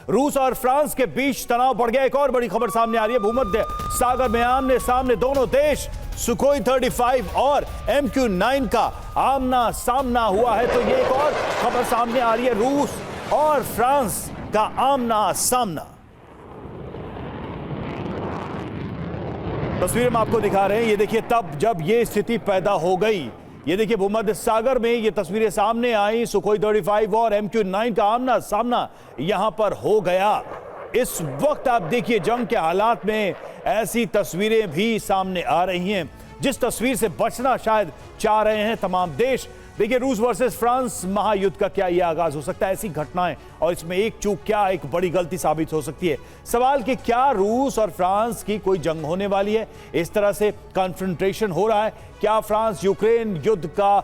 रूस और फ्रांस के बीच तनाव बढ़ गया। एक और बड़ी खबर सामने आ रही है। भूमध्य सागर में आमने सामने दोनों देश सुखोई 35 और MQ-9 का आमना सामना हुआ है। तो ये एक और खबर सामने आ रही है, रूस और फ्रांस का आमना सामना। तस्वीर में आपको दिखा रहे हैं, ये देखिए तब जब ये स्थिति पैदा हो गई। ये देखिए भूमध्य सागर में ये तस्वीरें सामने आई, सुखोई 35 और MQ-9 का आमना सामना यहां पर हो गया। इस वक्त आप देखिए जंग के हालात में ऐसी तस्वीरें भी सामने आ रही हैं, जिस तस्वीर से बचना शायद चाह रहे हैं तमाम देश। देखिए रूस वर्सेस फ्रांस महायुद्ध का क्या यह आगाज हो सकता है? ऐसी घटनाएं और इसमें एक चूक क्या एक बड़ी गलती साबित हो सकती है। सवाल कि क्या रूस और फ्रांस की कोई जंग होने वाली है? इस तरह से कॉन्फ्रंटेशन हो रहा है, क्या फ्रांस यूक्रेन युद्ध का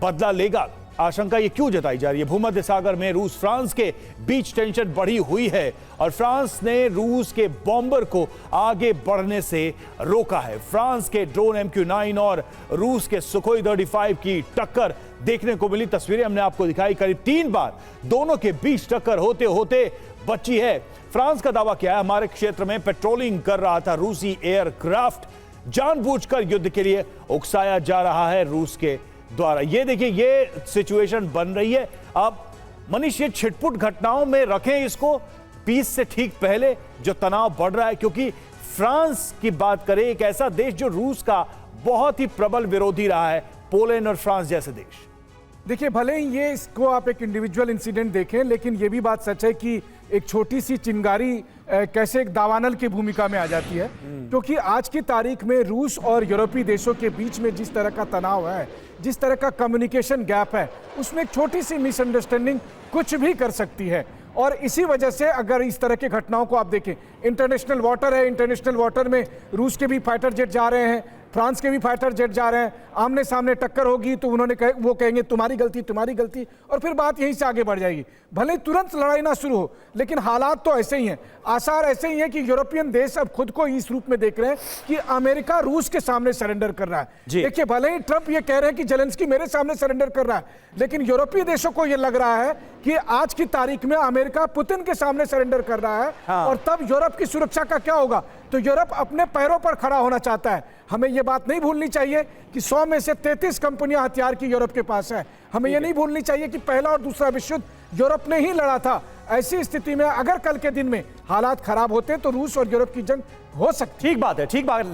बदला लेगा? आशंका ये क्यों जताई जा रही है? भूमध्य सागर में रूस फ्रांस के बीच टेंशन बढ़ी हुई है और फ्रांस ने रूस के बॉम्बर को आगे बढ़ने से रोका है। फ्रांस के ड्रोन MQ-9 और रूस के सुखोई 35 की टक्कर देखने को मिली। तस्वीरें हमने आपको दिखाई, करीब 3 बार दोनों के बीच टक्कर होते होते बची है। फ्रांस का दावा क्या है? हमारे क्षेत्र में पेट्रोलिंग कर रहा था रूसी एयरक्राफ्ट, जानबूझकर युद्ध के लिए उकसाया जा रहा है रूस के द्वारा। ये देखिए ये सिचुएशन बन रही है। अब मनीष ये छिटपुट घटनाओं में रखें इसको, पीस से ठीक पहले जो तनाव बढ़ रहा है, क्योंकि फ्रांस की बात करें, एक ऐसा देश जो रूस का बहुत ही प्रबल विरोधी रहा है, पोलैंड और फ्रांस जैसे देश। देखिए भले ही ये इसको आप एक इंडिविजुअल इंसिडेंट देखें, लेकिन ये भी बात सच है कि एक छोटी सी चिंगारी कैसे एक दावानल की भूमिका में आ जाती है। क्योंकि आज की तारीख में रूस और यूरोपीय देशों के बीच में जिस तरह का तनाव है, जिस तरह का कम्युनिकेशन गैप है, उसमें एक छोटी सी मिसअंडरस्टैंडिंग कुछ भी कर सकती है। और इसी वजह से अगर इस तरह की घटनाओं को आप देखें, इंटरनेशनल वाटर है, इंटरनेशनल वाटर में रूस के भी फाइटर जेट जा रहे हैं, फ्रांस के भी फाइटर जेट जा रहे हैं, आमने सामने टक्कर होगी तो वो कहेंगे तुम्हारी गलती, और फिर बात यहीं से आगे बढ़ जाएगी। भले तुरंत लड़ाई ना शुरू हो, लेकिन हालात तो ऐसे ही हैं, आसार ऐसे ही हैं कि यूरोपियन देश अब खुद को इस रूप में देख रहे हैं कि अमेरिका रूस के सामने सरेंडर कर रहा है। देखिए भले ही ट्रंप ये कह रहे हैं कि जेलेंस्की मेरे सामने सरेंडर कर रहा है, लेकिन यूरोपीय देशों को यह लग रहा है कि आज की तारीख में अमेरिका पुतिन के सामने सरेंडर कर रहा है। और तब यूरोप की सुरक्षा का क्या होगा? तो यूरोप अपने पैरों पर खड़ा होना चाहता है। हमें यह बात नहीं भूलनी चाहिए कि 100 में से 33 कंपनियां हथियार की यूरोप के पास है। हमें यह नहीं भूलनी चाहिए कि पहला और दूसरा विश्व युद्ध यूरोप ने ही लड़ा था। ऐसी स्थिति में अगर कल के दिन में हालात खराब होते तो रूस और यूरोप की जंग हो सकती। ठीक बात है, ठीक बात।